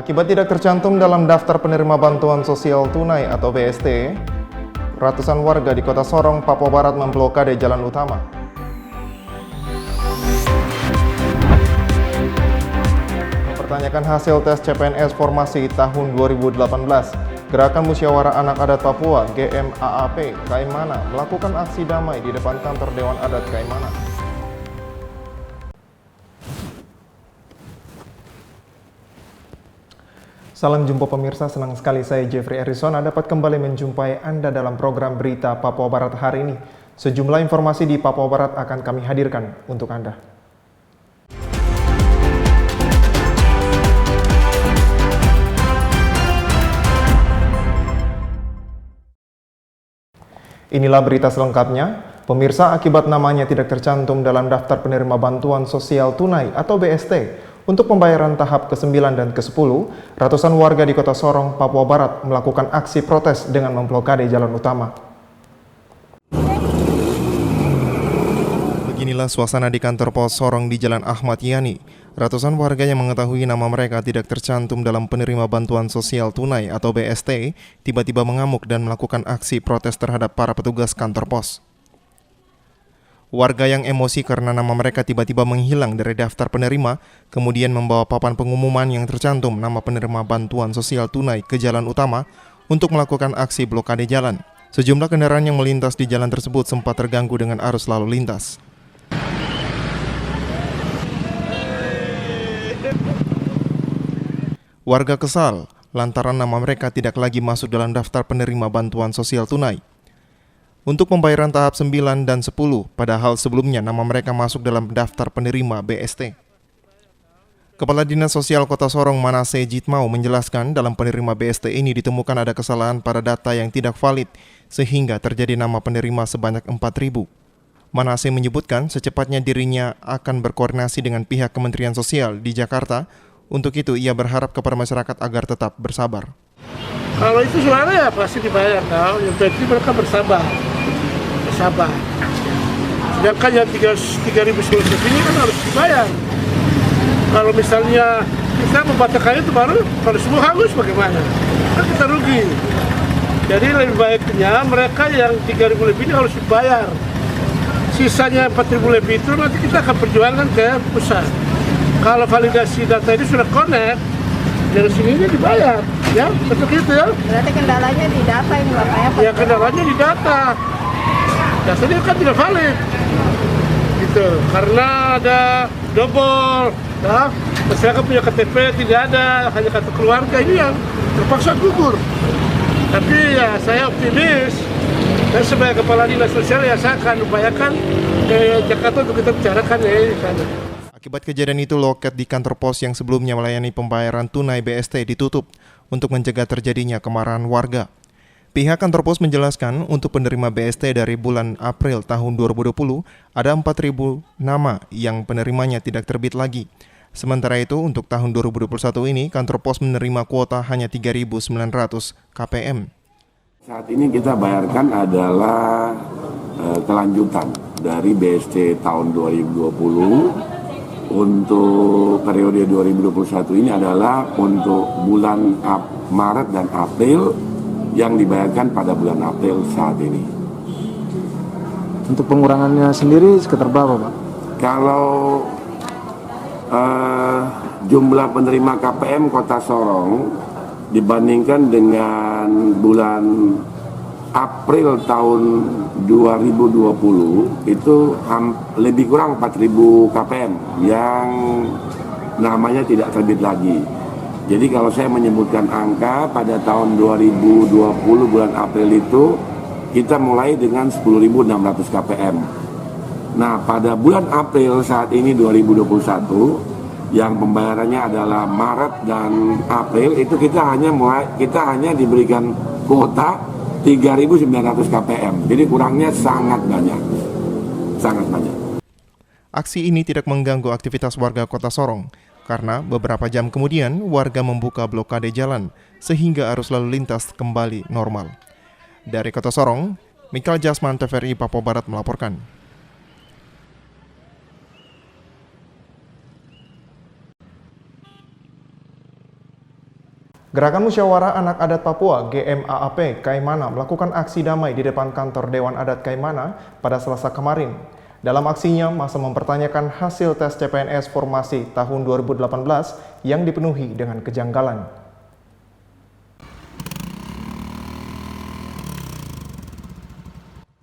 Akibat tidak tercantum dalam daftar penerima bantuan sosial tunai atau BST, ratusan warga di Kota Sorong, Papua Barat memblokade jalan utama. Mempertanyakan hasil tes CPNS Formasi tahun 2018, Gerakan Musyawarah Anak Adat Papua (GMAAP) Kaimana melakukan aksi damai di depan kantor Dewan Adat Kaimana. Salam jumpa pemirsa, senang sekali saya Jeffrey Arizona dapat kembali menjumpai Anda dalam program Berita Papua Barat hari ini. Sejumlah informasi di Papua Barat akan kami hadirkan untuk Anda. Inilah berita selengkapnya. Pemirsa, akibat namanya tidak tercantum dalam daftar penerima bantuan sosial tunai atau BST, untuk pembayaran tahap ke-9 dan ke-10, ratusan warga di Kota Sorong, Papua Barat melakukan aksi protes dengan memblokade jalan utama. Beginilah suasana di kantor pos Sorong di Jalan Ahmad Yani. Ratusan warga yang mengetahui nama mereka tidak tercantum dalam penerima bantuan sosial tunai atau BST, tiba-tiba mengamuk dan melakukan aksi protes terhadap para petugas kantor pos. Warga yang emosi karena nama mereka tiba-tiba menghilang dari daftar penerima, kemudian membawa papan pengumuman yang tercantum nama penerima bantuan sosial tunai ke jalan utama untuk melakukan aksi blokade jalan. Sejumlah kendaraan yang melintas di jalan tersebut sempat terganggu dengan arus lalu lintas. Warga kesal lantaran nama mereka tidak lagi masuk dalam daftar penerima bantuan sosial tunai untuk pembayaran tahap 9 dan 10, padahal sebelumnya nama mereka masuk dalam daftar penerima BST. Kepala Dinas Sosial Kota Sorong Manase Jitmau menjelaskan dalam penerima BST ini ditemukan ada kesalahan pada data yang tidak valid sehingga terjadi nama penerima sebanyak 4.000. Manase menyebutkan secepatnya dirinya akan berkoordinasi dengan pihak Kementerian Sosial di Jakarta. Untuk itu ia berharap kepada masyarakat agar tetap bersabar. Kalau itu sebenarnya ya pasti dibayar, yang penting mereka bersabar. Sedangkan yang 3.000 ini kan harus dibayar. Kalau misalnya kita membatalkan itu baru, kalau semua hangus bagaimana? Kan kita rugi. Jadi lebih baiknya mereka yang 3.000 lebih ini harus dibayar. Sisanya 4.000 lebih itu nanti kita akan perjuangkan ke pusat. Kalau validasi data ini sudah connect, dari sininya dibayar, ya, seperti itu ya. Berarti kendalanya di data ini Bapak ya? Ya, kendalanya di data. Datanya kan tidak valid, gitu. Karena ada double, ya. Masyarakat punya KTP tidak ada, hanya kartu keluarga ini yang terpaksa gugur. Tapi ya saya optimis, dan sebagai Kepala Dinas Sosial ya saya akan upayakan ke Jakarta untuk kita bicarakan ya di sana. Akibat kejadian itu, loket di kantor pos yang sebelumnya melayani pembayaran tunai BST ditutup untuk mencegah terjadinya kemarahan warga. Pihak kantor pos menjelaskan untuk penerima BST dari bulan April tahun 2020 ada 4.000 nama yang penerimanya tidak terbit lagi. Sementara itu untuk tahun 2021 ini kantor pos menerima kuota hanya 3.900 KPM. Saat ini kita bayarkan adalah kelanjutan dari BST tahun 2020. Untuk periode 2021 ini adalah untuk bulan Maret dan April yang dibayarkan pada bulan April saat ini. Untuk pengurangannya sendiri sekitar berapa, Pak? Kalau jumlah penerima KPM Kota Sorong dibandingkan dengan bulan April tahun 2020 itu lebih kurang 4.000 KPM yang namanya tidak terbit lagi. Jadi kalau saya menyebutkan angka pada tahun 2020 bulan April itu kita mulai dengan 10.600 KPM. Nah pada bulan April saat ini 2021 yang pembayarannya adalah Maret dan April itu kita hanya diberikan kuota 3.900 KPM, jadi kurangnya sangat banyak. Aksi ini tidak mengganggu aktivitas warga Kota Sorong, karena beberapa jam kemudian warga membuka blokade jalan, sehingga arus lalu lintas kembali normal. Dari Kota Sorong, Michael Jasman, TVRI Papua Barat melaporkan. Gerakan Musyawarah Anak Adat Papua GMAAP Kaimana melakukan aksi damai di depan kantor Dewan Adat Kaimana pada Selasa kemarin. Dalam aksinya, massa mempertanyakan hasil tes CPNS formasi tahun 2018 yang dipenuhi dengan kejanggalan.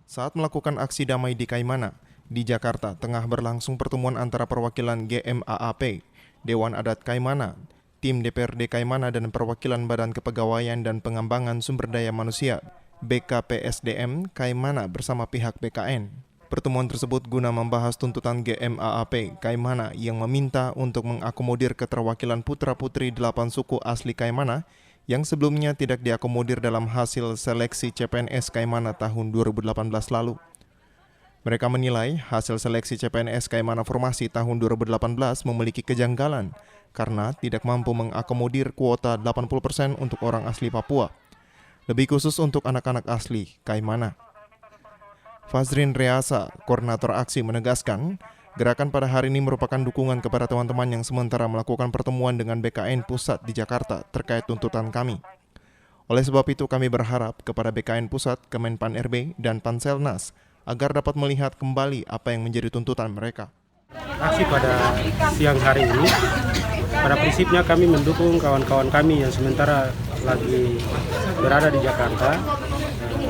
Saat melakukan aksi damai di Kaimana, di Jakarta tengah berlangsung pertemuan antara perwakilan GMAAP, Dewan Adat Kaimana, tim DPRD Kaimana dan perwakilan Badan Kepegawaian dan Pengembangan Sumber Daya Manusia BKPSDM Kaimana bersama pihak BKN. Pertemuan tersebut guna membahas tuntutan GMAAP Kaimana yang meminta untuk mengakomodir keterwakilan putra-putri 8 suku asli Kaimana yang sebelumnya tidak diakomodir dalam hasil seleksi CPNS Kaimana tahun 2018 lalu. Mereka menilai hasil seleksi CPNS Kaimana formasi tahun 2018 memiliki kejanggalan karena tidak mampu mengakomodir kuota 80% untuk orang asli Papua, lebih khusus untuk anak-anak asli Kaimana. Fazrin Reasa, koordinator aksi, menegaskan gerakan pada hari ini merupakan dukungan kepada teman-teman yang sementara melakukan pertemuan dengan BKN Pusat di Jakarta terkait tuntutan kami. Oleh sebab itu kami berharap kepada BKN Pusat, Kemenpan RB, dan Panselnas agar dapat melihat kembali apa yang menjadi tuntutan mereka. Aksi pada siang hari ini, pada prinsipnya kami mendukung kawan-kawan kami yang sementara lagi berada di Jakarta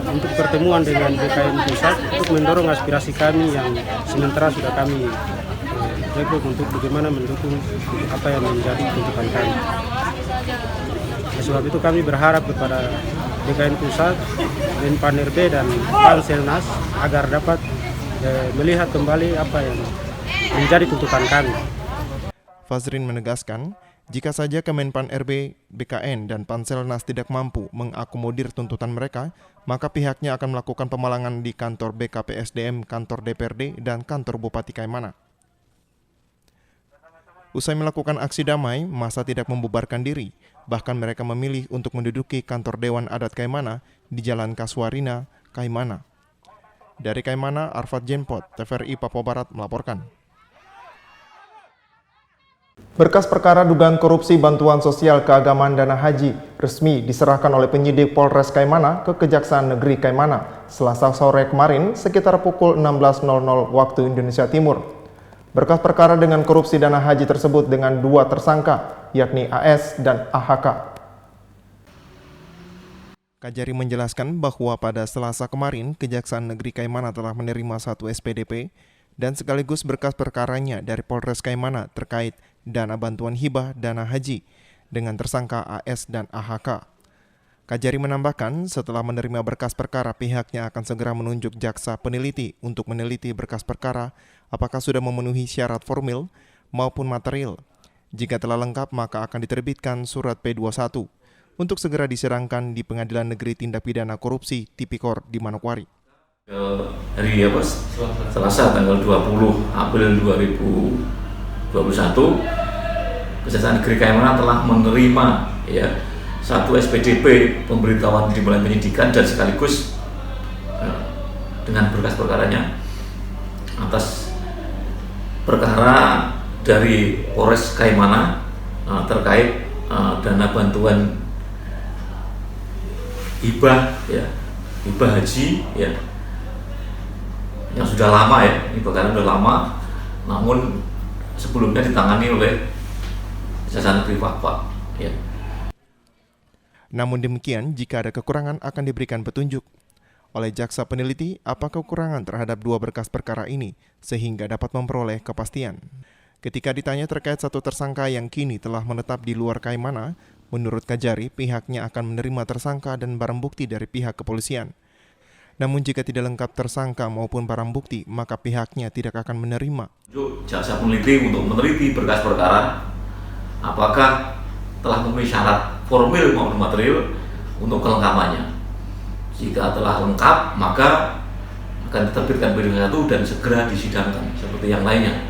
untuk pertemuan dengan BKN Pusat untuk mendorong aspirasi kami yang sementara sudah kami rekrut untuk bagaimana mendukung apa yang menjadi tuntutan kami. Oleh sebab itu kami berharap kepada BKN Pusat, Menpan RB dan Panselnas agar dapat melihat kembali apa yang menjadi tuntutan kami. Fazrin menegaskan, jika saja Kemenpan RB, BKN, dan Panselnas tidak mampu mengakomodir tuntutan mereka, maka pihaknya akan melakukan pemalangan di kantor BKPSDM, kantor DPRD, dan kantor Bupati Kaimana. Usai melakukan aksi damai, massa tidak membubarkan diri. Bahkan mereka memilih untuk menduduki kantor Dewan Adat Kaimana di Jalan Kasuarina, Kaimana. Dari Kaimana, Arfad Jenpot, TVRI Papua Barat melaporkan. Berkas perkara dugaan korupsi bantuan sosial keagamaan dana haji resmi diserahkan oleh penyidik Polres Kaimana ke Kejaksaan Negeri Kaimana Selasa sore kemarin sekitar pukul 16.00 waktu Indonesia Timur. Berkas perkara dengan korupsi dana haji tersebut dengan 2 tersangka, yakni AS dan AHK. Kajari menjelaskan bahwa pada Selasa kemarin, Kejaksaan Negeri Kaimana telah menerima 1 SPDP dan sekaligus berkas perkaranya dari Polres Kaimana terkait dana bantuan hibah dana haji dengan tersangka AS dan AHK. Kajari menambahkan, setelah menerima berkas perkara, pihaknya akan segera menunjuk jaksa peneliti untuk meneliti berkas perkara apakah sudah memenuhi syarat formil maupun material. Jika telah lengkap, maka akan diterbitkan surat P21 untuk segera disidangkan di Pengadilan Negeri Tindak Pidana Korupsi Tipikor di Manokwari. Hari Selasa tanggal 20 April 2021, Kejaksaan Negeri Kaimana telah menerima 1 SPDP pemberitahuan dimulai penyidikan dan sekaligus dengan berkas perkaranya atas perkara dari Polres Kaimana terkait dana bantuan hibah haji yang sudah lama ini perkara sudah lama, namun sebelumnya ditangani oleh Kejaksaan Negeri Papua. Namun demikian, jika ada kekurangan akan diberikan petunjuk oleh jaksa peneliti apa kekurangan terhadap 2 berkas perkara ini sehingga dapat memperoleh kepastian. Ketika ditanya terkait 1 tersangka yang kini telah menetap di luar Kaimana, menurut Kajari pihaknya akan menerima tersangka dan barang bukti dari pihak kepolisian. Namun jika tidak lengkap tersangka maupun barang bukti, maka pihaknya tidak akan menerima. Jaksa peneliti untuk meneliti berkas perkara apakah telah memenuhi syarat formil maupun material untuk kelengkapannya. Jika telah lengkap, maka akan diterbitkan P21 dan segera disidangkan seperti yang lainnya.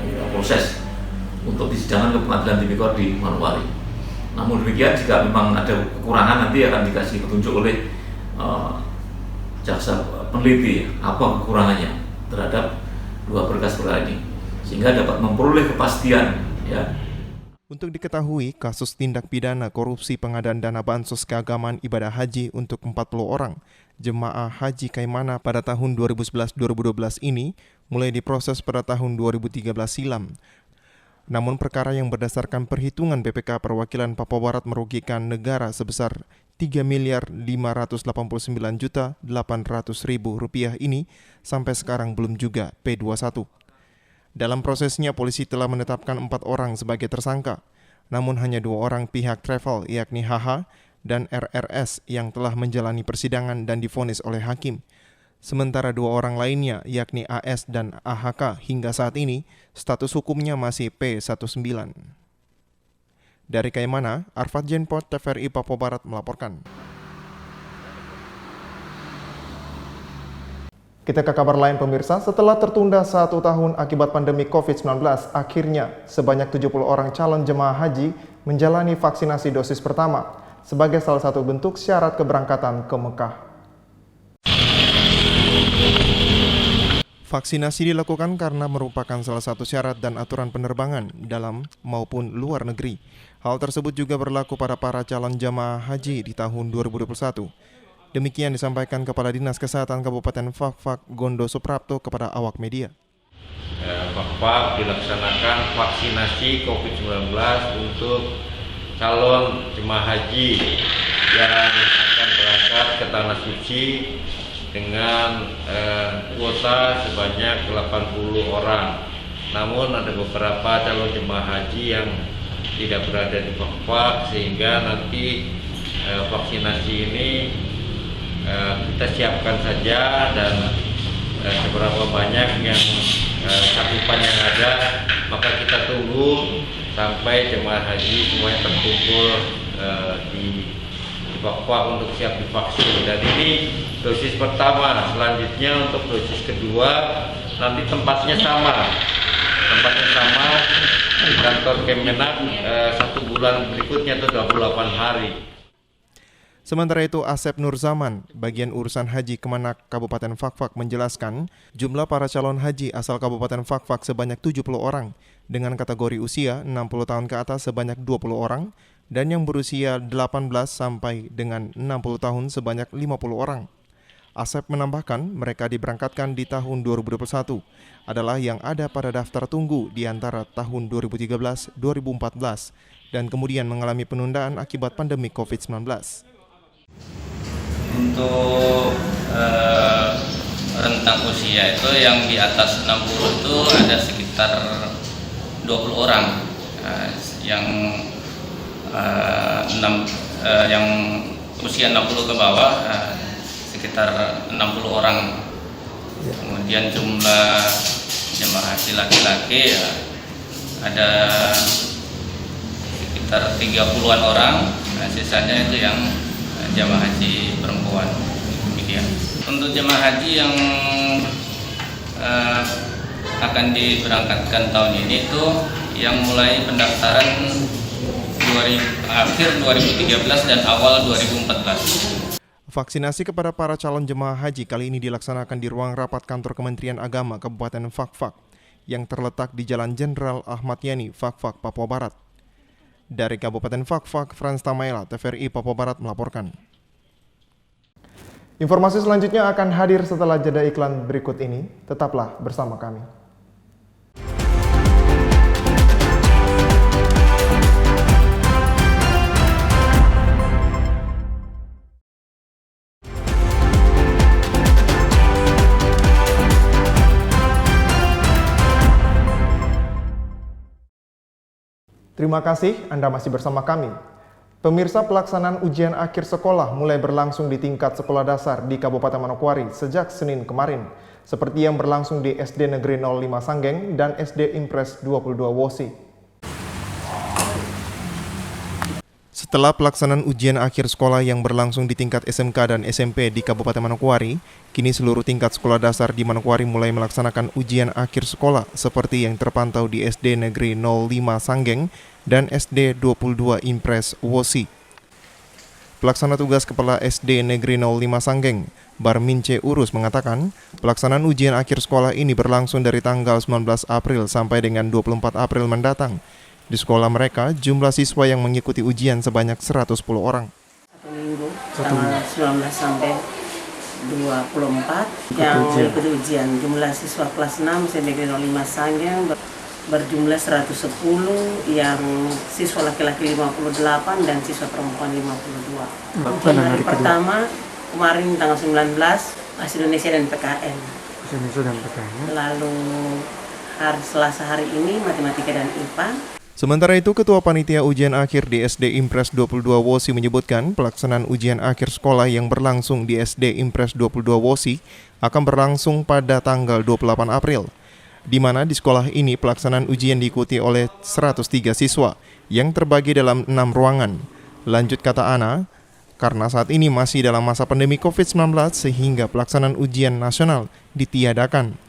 Kita proses untuk disidangkan ke Pengadilan Tipikor di Manokwari. Namun demikian, jika memang ada kekurangan, nanti akan dikasih petunjuk oleh jaksa peneliti apa kekurangannya terhadap 2 berkas perkara ini, sehingga dapat memperoleh kepastian Untuk diketahui, kasus tindak pidana korupsi pengadaan dana bansos keagamaan ibadah haji untuk 40 orang jemaah haji Kaimana pada tahun 2011-2012 ini mulai diproses pada tahun 2013 silam. Namun perkara yang berdasarkan perhitungan BPK Perwakilan Papua Barat merugikan negara sebesar Rp3.589.800.000 ini sampai sekarang belum juga P21. Dalam prosesnya, polisi telah menetapkan 4 orang sebagai tersangka, namun hanya 2 orang pihak travel, yakni HH dan RRS yang telah menjalani persidangan dan divonis oleh hakim. Sementara 2 orang lainnya, yakni AS dan AHK, hingga saat ini status hukumnya masih P19. Dari Kaimana, Arfad Jenpot, TVRI Papua Barat melaporkan. Kita ke kabar lain pemirsa, setelah tertunda 1 tahun akibat pandemi COVID-19, akhirnya sebanyak 70 orang calon jemaah haji menjalani vaksinasi dosis pertama sebagai salah satu bentuk syarat keberangkatan ke Mekah. Vaksinasi dilakukan karena merupakan salah satu syarat dan aturan penerbangan dalam maupun luar negeri. Hal tersebut juga berlaku pada para calon jemaah haji di tahun 2021. Demikian disampaikan Kepala Dinas Kesehatan Kabupaten Fakfak Gondo Suprapto kepada awak media. Fakfak dilaksanakan vaksinasi COVID-19 untuk calon jemaah haji yang akan berangkat ke Tanah Suci dengan kuota sebanyak 80 orang. Namun ada beberapa calon jemaah haji yang tidak berada di Fakfak, sehingga nanti vaksinasi ini kita siapkan saja, dan seberapa banyak yang cakupan yang ada, maka kita tunggu sampai jemaah haji semuanya terkumpul di Fakfak untuk siap divaksin. Dan ini dosis pertama. Selanjutnya untuk dosis kedua nanti tempatnya sama di kantor Kemenak 1 bulan berikutnya itu 28 hari. Sementara itu, Asep Nur Zaman, bagian urusan haji Kemenak Kabupaten Fakfak menjelaskan, jumlah para calon haji asal Kabupaten Fakfak sebanyak 70 orang, dengan kategori usia 60 tahun ke atas sebanyak 20 orang, dan yang berusia 18 sampai dengan 60 tahun sebanyak 50 orang. Asep menambahkan, mereka diberangkatkan di tahun 2021 adalah yang ada pada daftar tunggu di antara tahun 2013-2014 dan kemudian mengalami penundaan akibat pandemi COVID-19. Untuk rentang usia itu yang di atas 60 itu ada sekitar 20 orang, yang usia 60 ke bawah sekitar 60 orang. Kemudian jumlah jemaah haji laki-laki ada sekitar 30-an orang, sisanya itu yang jemaah haji perempuan. Demikian. Untuk jemaah haji yang akan diberangkatkan tahun ini itu yang mulai pendaftaran akhir 2013 dan awal 2014. Vaksinasi kepada para calon jemaah haji kali ini dilaksanakan di ruang rapat kantor Kementerian Agama Kabupaten Fakfak yang terletak di Jalan Jenderal Ahmad Yani, Fakfak, Papua Barat. Dari Kabupaten Fakfak, Frans Tamaela, TVRI Papua Barat melaporkan. Informasi selanjutnya akan hadir setelah jeda iklan berikut ini. Tetaplah bersama kami. Terima kasih Anda masih bersama kami. Pemirsa, pelaksanaan ujian akhir sekolah mulai berlangsung di tingkat sekolah dasar di Kabupaten Manokwari sejak Senin kemarin, seperti yang berlangsung di SD Negeri 05 Sanggeng dan SD Impres 22 Wosi. Setelah pelaksanaan ujian akhir sekolah yang berlangsung di tingkat SMK dan SMP di Kabupaten Manokwari, kini seluruh tingkat sekolah dasar di Manokwari mulai melaksanakan ujian akhir sekolah seperti yang terpantau di SD Negeri 05 Sanggeng dan SD 22 Impres Wosi. Pelaksana tugas Kepala SD Negeri 05 Sanggeng, Barmince Urus mengatakan, pelaksanaan ujian akhir sekolah ini berlangsung dari tanggal 19 April sampai dengan 24 April mendatang. Di sekolah mereka, jumlah siswa yang mengikuti ujian sebanyak 110 orang. Satu minggu, tanggal 19 sampai 24 yang mengikuti ujian. Jumlah siswa kelas 6 SMPG 05 Sanggeng berjumlah 110, yang siswa laki-laki 58 dan siswa perempuan 52. Ujian hari pertama kemarin tanggal 19 Bahasa Indonesia dan PKN. Lalu hari Selasa hari ini Matematika dan IPA. Sementara itu, Ketua Panitia Ujian Akhir di SD Impres 22 Wosi menyebutkan pelaksanaan ujian akhir sekolah yang berlangsung di SD Impres 22 Wosi akan berlangsung pada tanggal 28 April, di mana di sekolah ini pelaksanaan ujian diikuti oleh 103 siswa yang terbagi dalam 6 ruangan. Lanjut kata Ana, karena saat ini masih dalam masa pandemi COVID-19 sehingga pelaksanaan ujian nasional ditiadakan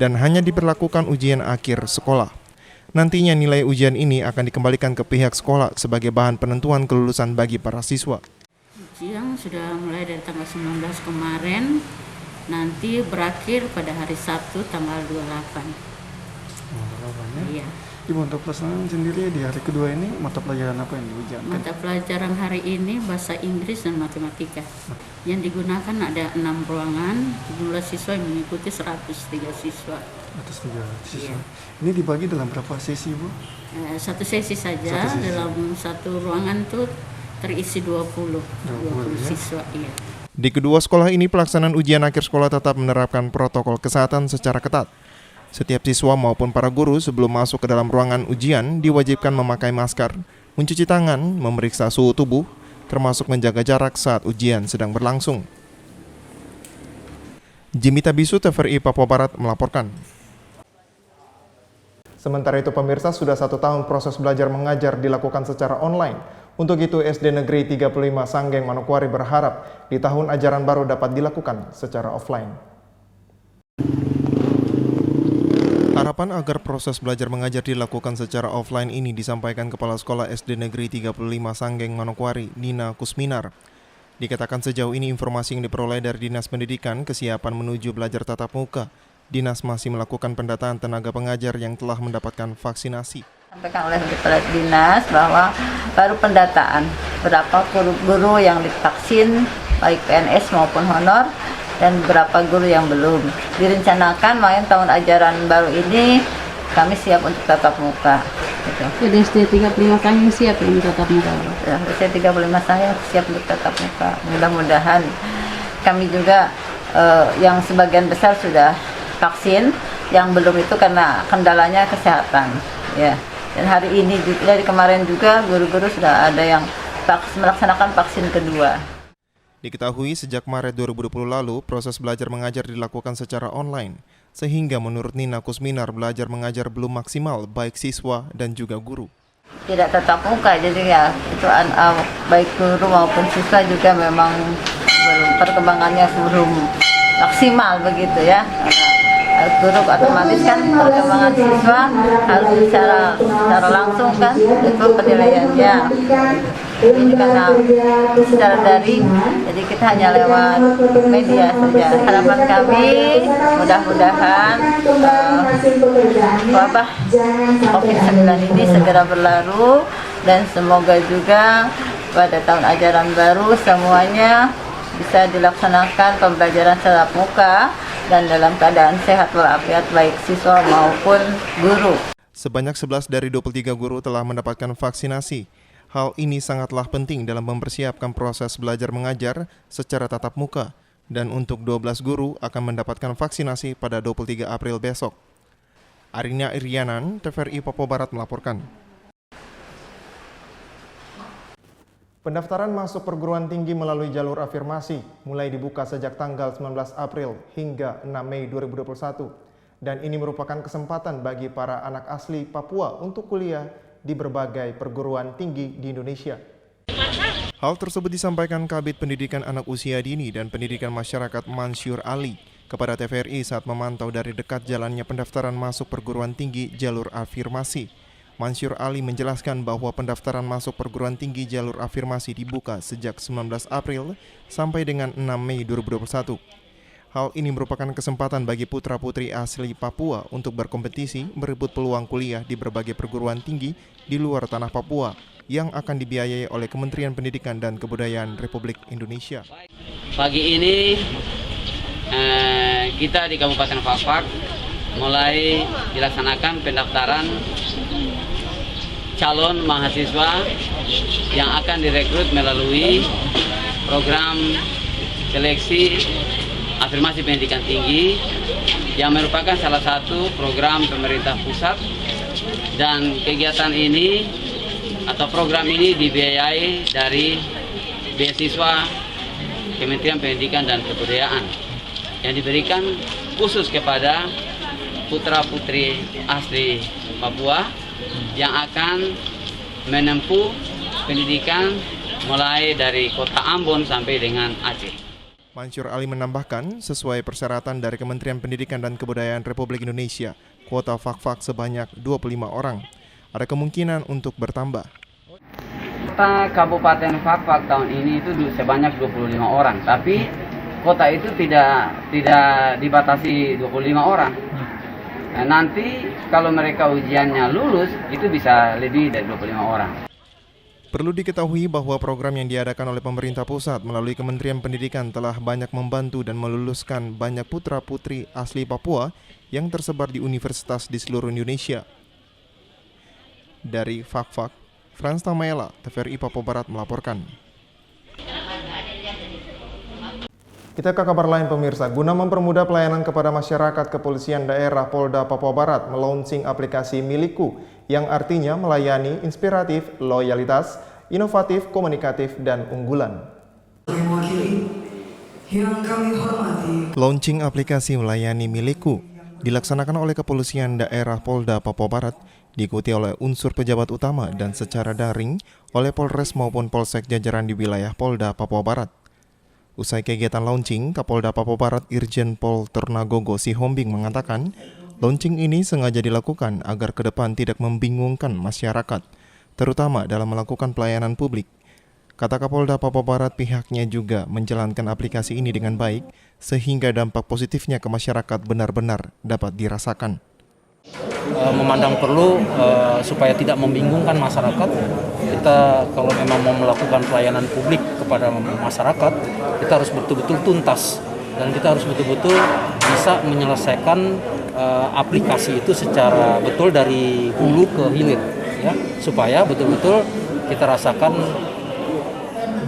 dan hanya diberlakukan ujian akhir sekolah. Nantinya nilai ujian ini akan dikembalikan ke pihak sekolah sebagai bahan penentuan kelulusan bagi para siswa. Ujian sudah mulai dari tanggal 19 kemarin, nanti berakhir pada hari Sabtu tanggal 28. Iya. Ibu, untuk pelaksanaan sendiri di hari kedua ini mata pelajaran apa yang diujikan? Mata pelajaran hari ini bahasa Inggris dan matematika. Yang digunakan ada 6 ruangan, jumlah siswa yang mengikuti 103 siswa. 103 siswa. Iya. Ini dibagi dalam berapa sesi, Bu? Satu sesi saja, dalam satu ruangan itu terisi 20 siswa. Iya. Di kedua sekolah ini pelaksanaan ujian akhir sekolah tetap menerapkan protokol kesehatan secara ketat. Setiap siswa maupun para guru sebelum masuk ke dalam ruangan ujian diwajibkan memakai masker, mencuci tangan, memeriksa suhu tubuh, termasuk menjaga jarak saat ujian sedang berlangsung. Jimmy Tabisu, TVRI Papua Barat melaporkan. Sementara itu pemirsa, sudah 1 tahun proses belajar mengajar dilakukan secara online. Untuk itu SD Negeri 35 Sanggeng Manokwari berharap di tahun ajaran baru dapat dilakukan secara offline. Harapan agar proses belajar mengajar dilakukan secara offline ini disampaikan Kepala Sekolah SD Negeri 35 Sanggeng Manokwari, Nina Kusminar. Dikatakan sejauh ini informasi yang diperoleh dari Dinas Pendidikan kesiapan menuju belajar tatap muka. Dinas masih melakukan pendataan tenaga pengajar yang telah mendapatkan vaksinasi. Sampaikan oleh Kepala Dinas bahwa baru pendataan berapa guru yang divaksin, baik PNS maupun honor, dan beberapa guru yang belum. Direncanakan main tahun ajaran baru ini kami siap untuk tatap muka. Gitu. Jadi SD 35 Sanggeng siap untuk tatap muka? Ya, SD 35 Sanggeng siap untuk tatap muka. Mudah-mudahan kami juga yang sebagian besar sudah vaksin, yang belum itu karena kendalanya kesehatan. Ya. Dan hari ini dari kemarin juga guru-guru sudah ada yang melaksanakan vaksin kedua. Diketahui sejak Maret 2020 lalu, proses belajar mengajar dilakukan secara online, sehingga menurut Nina Kusminar belajar mengajar belum maksimal baik siswa dan juga guru. Tidak tatap muka, jadi ya itu baik guru maupun siswa juga memang perkembangannya belum maksimal begitu ya. Guru otomatis kan perkembangan siswa harus secara langsung kan, itu penilaiannya. Ini karena secara daring, jadi kita hanya lewat media saja. Harapan kami mudah-mudahan wabah COVID-19 ini segera berlalu dan semoga juga pada tahun ajaran baru semuanya bisa dilaksanakan pembelajaran tatap muka dan dalam keadaan sehat walafiat baik siswa maupun guru. Sebanyak 11 dari 23 guru telah mendapatkan vaksinasi. Hal ini sangatlah penting dalam mempersiapkan proses belajar mengajar secara tatap muka. Dan untuk 12 guru akan mendapatkan vaksinasi pada 23 April besok. Arina Irianan, TVRI Papua Barat melaporkan. Pendaftaran masuk perguruan tinggi melalui jalur afirmasi mulai dibuka sejak tanggal 19 April hingga 6 Mei 2021. Dan ini merupakan kesempatan bagi para anak asli Papua untuk kuliah di berbagai perguruan tinggi di Indonesia. Hal tersebut disampaikan Kabid Pendidikan Anak Usia Dini dan Pendidikan Masyarakat Mansyur Ali kepada TVRI saat memantau dari dekat jalannya pendaftaran masuk perguruan tinggi jalur afirmasi. Mansyur Ali menjelaskan bahwa pendaftaran masuk perguruan tinggi jalur afirmasi dibuka sejak 19 April sampai dengan 6 Mei 2021. Hal ini merupakan kesempatan bagi putra-putri asli Papua untuk berkompetisi merebut peluang kuliah di berbagai perguruan tinggi di luar tanah Papua yang akan dibiayai oleh Kementerian Pendidikan dan Kebudayaan Republik Indonesia. Pagi ini kita di Kabupaten Fak-Fak mulai dilaksanakan pendaftaran calon mahasiswa yang akan direkrut melalui program seleksi afirmasi pendidikan tinggi yang merupakan salah satu program pemerintah pusat, dan kegiatan ini atau program ini dibiayai dari beasiswa Kementerian Pendidikan dan Kebudayaan yang diberikan khusus kepada putra-putri asli Papua yang akan menempuh pendidikan mulai dari kota Ambon sampai dengan Aceh. Mansur Ali menambahkan, sesuai persyaratan dari Kementerian Pendidikan dan Kebudayaan Republik Indonesia, kuota Fak-Fak sebanyak 25 orang. Ada kemungkinan untuk bertambah. Kota Kabupaten Fak-Fak tahun ini itu sebanyak 25 orang, tapi kota itu tidak dibatasi 25 orang. Nah, nanti kalau mereka ujiannya lulus, itu bisa lebih dari 25 orang. Perlu diketahui bahwa program yang diadakan oleh pemerintah pusat melalui Kementerian Pendidikan telah banyak membantu dan meluluskan banyak putra-putri asli Papua yang tersebar di universitas di seluruh Indonesia. Dari Fak-Fak, Frans Tamaela, TVRI Papua Barat melaporkan. Kita ke kabar lain pemirsa, guna mempermudah pelayanan kepada masyarakat, Kepolisian Daerah Polda Papua Barat melaunching aplikasi Milikku yang artinya melayani, inspiratif, loyalitas, inovatif, komunikatif, dan unggulan. Launching aplikasi melayani Milikku dilaksanakan oleh Kepolisian Daerah Polda Papua Barat, diikuti oleh unsur pejabat utama dan secara daring oleh Polres maupun Polsek jajaran di wilayah Polda Papua Barat. Usai kegiatan launching, Kapolda Papua Barat Irjen Pol Turnagogo Sihombing mengatakan, launching ini sengaja dilakukan agar ke depan tidak membingungkan masyarakat, terutama dalam melakukan pelayanan publik. Kata Kapolda Papua Barat, pihaknya juga menjalankan aplikasi ini dengan baik, sehingga dampak positifnya ke masyarakat benar-benar dapat dirasakan. Memandang perlu supaya tidak membingungkan masyarakat, kita kalau memang mau melakukan pelayanan publik kepada masyarakat, kita harus betul-betul tuntas dan kita harus betul-betul bisa menyelesaikan aplikasi itu secara betul dari hulu ke hilir, ya, supaya betul-betul kita rasakan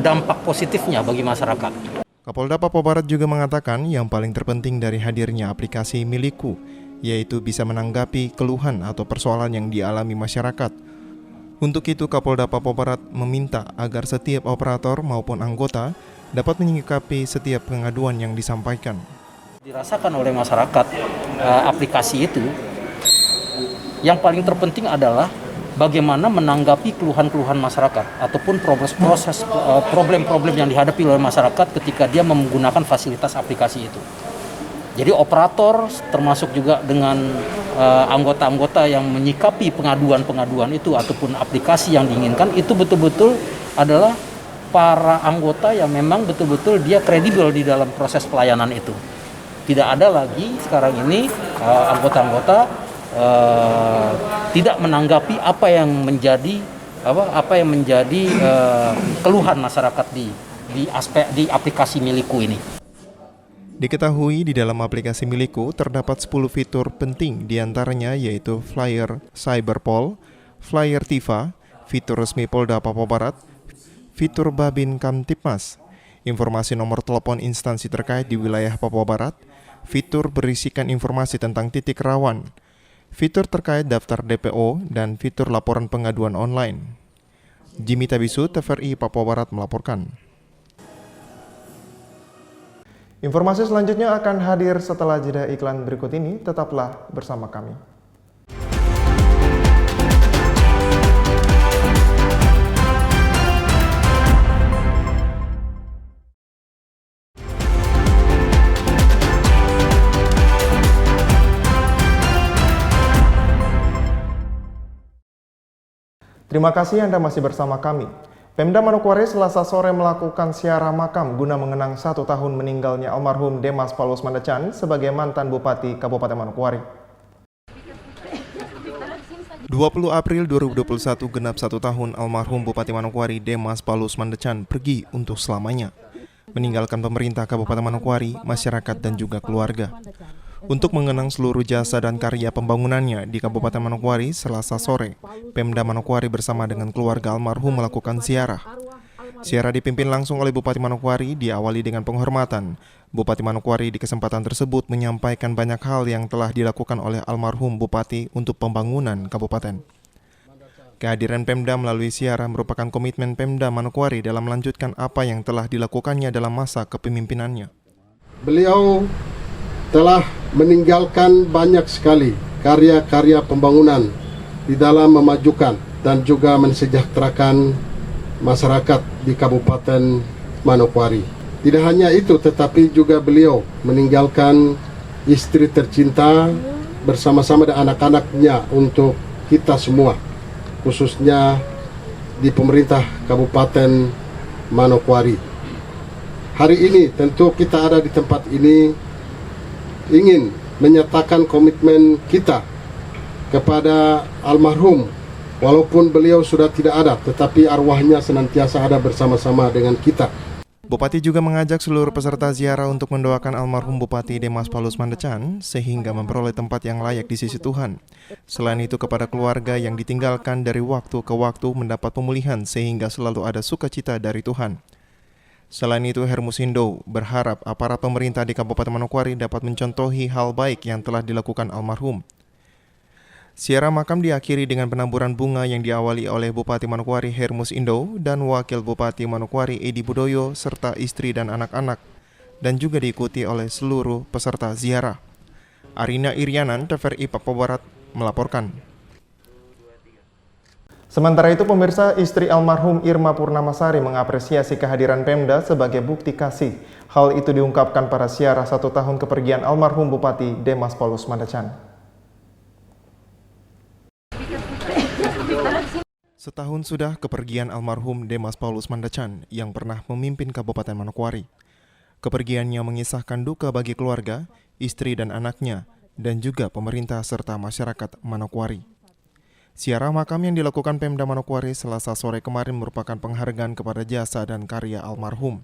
dampak positifnya bagi masyarakat. Kapolda Papua Barat juga mengatakan yang paling terpenting dari hadirnya aplikasi Milikku yaitu bisa menanggapi keluhan atau persoalan yang dialami masyarakat. Untuk itu, Kapolda Papua Barat meminta agar setiap operator maupun anggota dapat menyikapi setiap pengaduan yang disampaikan. Dirasakan oleh masyarakat aplikasi itu, yang paling terpenting adalah bagaimana menanggapi keluhan-keluhan masyarakat ataupun problem-problem yang dihadapi oleh masyarakat ketika dia menggunakan fasilitas aplikasi itu. Jadi operator termasuk juga dengan anggota-anggota yang menyikapi pengaduan-pengaduan itu ataupun aplikasi yang diinginkan itu betul-betul adalah para anggota yang memang betul-betul dia kredibel di dalam proses pelayanan itu. Tidak ada lagi sekarang ini anggota-anggota tidak menanggapi apa yang menjadi keluhan masyarakat di aplikasi Milikku ini. Diketahui di dalam aplikasi Milikku terdapat 10 fitur penting, diantaranya yaitu flyer Cyberpol, flyer Tifa, fitur resmi Polda Papua Barat, fitur Babin Kamtipmas, informasi nomor telepon instansi terkait di wilayah Papua Barat, fitur berisikan informasi tentang titik rawan, fitur terkait daftar DPO, dan fitur laporan pengaduan online. Jimmy Tabisu, TVRI Papua Barat melaporkan. Informasi selanjutnya akan hadir setelah jeda iklan berikut ini. Tetaplah bersama kami. Terima kasih Anda masih bersama kami. Pemda Manokwari Selasa sore melakukan ziarah makam guna mengenang 1 tahun meninggalnya almarhum Demas Paulus Mandacan sebagai mantan Bupati Kabupaten Manokwari. 20 April 2021 genap 1 tahun almarhum Bupati Manokwari Demas Paulus Mandacan pergi untuk selamanya, meninggalkan pemerintah Kabupaten Manokwari, masyarakat dan juga keluarga. Untuk mengenang seluruh jasa dan karya pembangunannya di Kabupaten Manokwari, Selasa sore, Pemda Manokwari bersama dengan keluarga almarhum melakukan ziarah. Ziarah dipimpin langsung oleh Bupati Manokwari, diawali dengan penghormatan. Bupati Manokwari di kesempatan tersebut menyampaikan banyak hal yang telah dilakukan oleh almarhum Bupati untuk pembangunan kabupaten. Kehadiran Pemda melalui ziarah merupakan komitmen Pemda Manokwari dalam melanjutkan apa yang telah dilakukannya dalam masa kepemimpinannya. Beliau telah meninggalkan banyak sekali karya-karya pembangunan di dalam memajukan dan juga mensejahterakan masyarakat di Kabupaten Manokwari. Tidak hanya itu, tetapi juga beliau meninggalkan istri tercinta bersama-sama dengan anak-anaknya untuk kita semua, khususnya di pemerintah Kabupaten Manokwari. Hari ini tentu kita ada di tempat ini ingin menyatakan komitmen kita kepada almarhum. Walaupun beliau sudah tidak ada, tetapi arwahnya senantiasa ada bersama-sama dengan kita. Bupati juga mengajak seluruh peserta ziarah untuk mendoakan almarhum Bupati Demas Paulus Mandacan sehingga memperoleh tempat yang layak di sisi Tuhan. Selain itu kepada keluarga yang ditinggalkan dari waktu ke waktu mendapat pemulihan sehingga selalu ada sukacita dari Tuhan. Selain itu, Hermus Indo berharap aparat pemerintah di Kabupaten Manokwari dapat mencontohi hal baik yang telah dilakukan almarhum. Ziarah makam diakhiri dengan penaburan bunga yang diawali oleh Bupati Manokwari Hermus Indo dan Wakil Bupati Manokwari Edi Budoyo serta istri dan anak-anak, dan juga diikuti oleh seluruh peserta ziarah. Arina Irianan, TVRI Papua Barat melaporkan. Sementara itu, pemirsa, istri almarhum Irma Purnamasari mengapresiasi kehadiran Pemda sebagai bukti kasih. Hal itu diungkapkan pada ziarah 1 tahun kepergian almarhum Bupati Demas Paulus Mandacan. Setahun sudah kepergian almarhum Demas Paulus Mandacan yang pernah memimpin Kabupaten Manokwari. Kepergiannya mengisahkan duka bagi keluarga, istri dan anaknya, dan juga pemerintah serta masyarakat Manokwari. Ziarah makam yang dilakukan Pemda Manokwari Selasa sore kemarin merupakan penghargaan kepada jasa dan karya almarhum.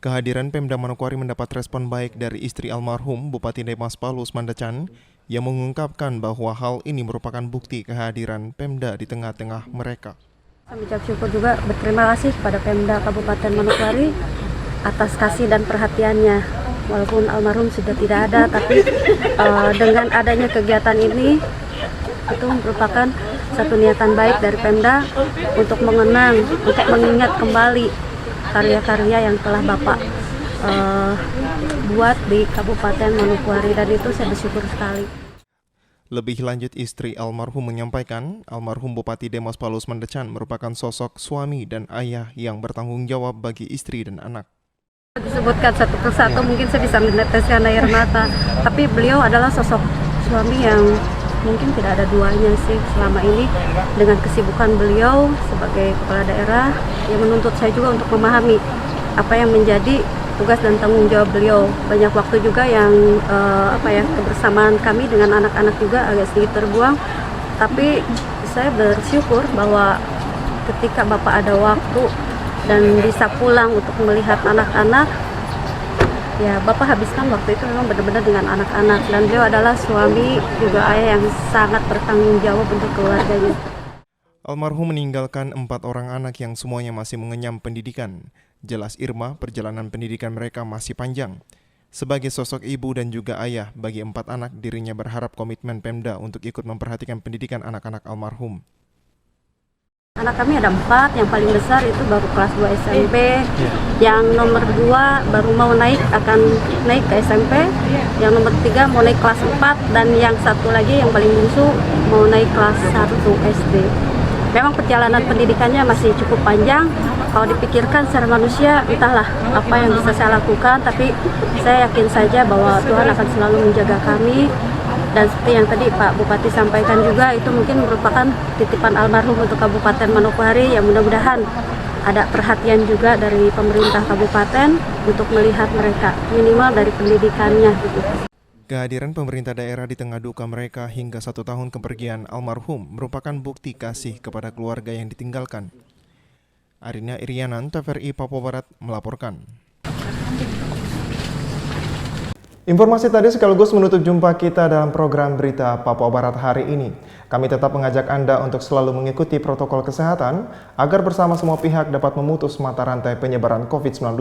Kehadiran Pemda Manokwari mendapat respon baik dari istri almarhum Bupati Demas Paulus Mandacan yang mengungkapkan bahwa hal ini merupakan bukti kehadiran Pemda di tengah-tengah mereka. Kami ucap syukur juga berterima kasih kepada Pemda Kabupaten Manokwari atas kasih dan perhatiannya. Walaupun almarhum sudah tidak ada, tapi dengan adanya kegiatan ini itu merupakan satu niatan baik dari Pemda untuk mengenang, untuk mengingat kembali karya-karya yang telah Bapak buat di Kabupaten Manokwari, dan itu saya bersyukur sekali. Lebih lanjut, istri almarhum menyampaikan almarhum Bupati Demas Paulus Mandacan merupakan sosok suami dan ayah yang bertanggung jawab bagi istri dan anak. Disebutkan satu persatu mungkin saya bisa meneteskan air mata, tapi beliau adalah sosok suami yang mungkin tidak ada duanya sih selama ini. Dengan kesibukan beliau sebagai kepala daerah yang menuntut saya juga untuk memahami apa yang menjadi tugas dan tanggung jawab beliau. Banyak waktu juga yang kebersamaan kami dengan anak-anak juga agak sedikit terbuang, tapi saya bersyukur bahwa ketika Bapak ada waktu dan bisa pulang untuk melihat anak-anak, ya Bapak habiskan waktu itu memang benar-benar dengan anak-anak, dan beliau adalah suami juga ayah yang sangat bertanggung jawab untuk keluarganya. Almarhum meninggalkan 4 orang anak yang semuanya masih mengenyam pendidikan. Jelas Irma, perjalanan pendidikan mereka masih panjang. Sebagai sosok ibu dan juga ayah bagi 4 anak, dirinya berharap komitmen Pemda untuk ikut memperhatikan pendidikan anak-anak almarhum. Anak kami ada 4, yang paling besar itu baru kelas 2 SMP, yang nomor 2 baru mau akan naik ke SMP, yang nomor 3 mau naik kelas 4, dan yang satu lagi yang paling bungsu mau naik kelas 1 SD. Memang perjalanan pendidikannya masih cukup panjang. Kalau dipikirkan secara manusia, entahlah apa yang bisa saya lakukan, tapi saya yakin saja bahwa Tuhan akan selalu menjaga kami Dan seperti yang tadi Pak Bupati sampaikan juga, itu mungkin merupakan titipan almarhum untuk Kabupaten Manokwari, yang mudah-mudahan ada perhatian juga dari pemerintah kabupaten untuk melihat mereka, minimal dari pendidikannya gitu. Kehadiran pemerintah daerah di tengah duka mereka hingga 1 tahun kepergian almarhum merupakan bukti kasih kepada keluarga yang ditinggalkan. Arina Irianan, TVRI Papua Barat melaporkan. Informasi tadi sekaligus menutup jumpa kita dalam program Berita Papua Barat hari ini. Kami tetap mengajak Anda untuk selalu mengikuti protokol kesehatan agar bersama semua pihak dapat memutus mata rantai penyebaran COVID-19.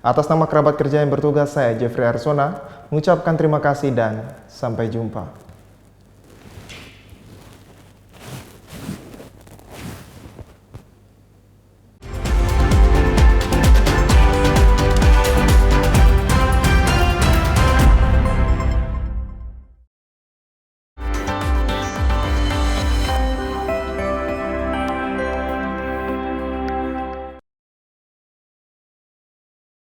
Atas nama kerabat kerja yang bertugas, saya Jeffrey Arsona mengucapkan terima kasih dan sampai jumpa.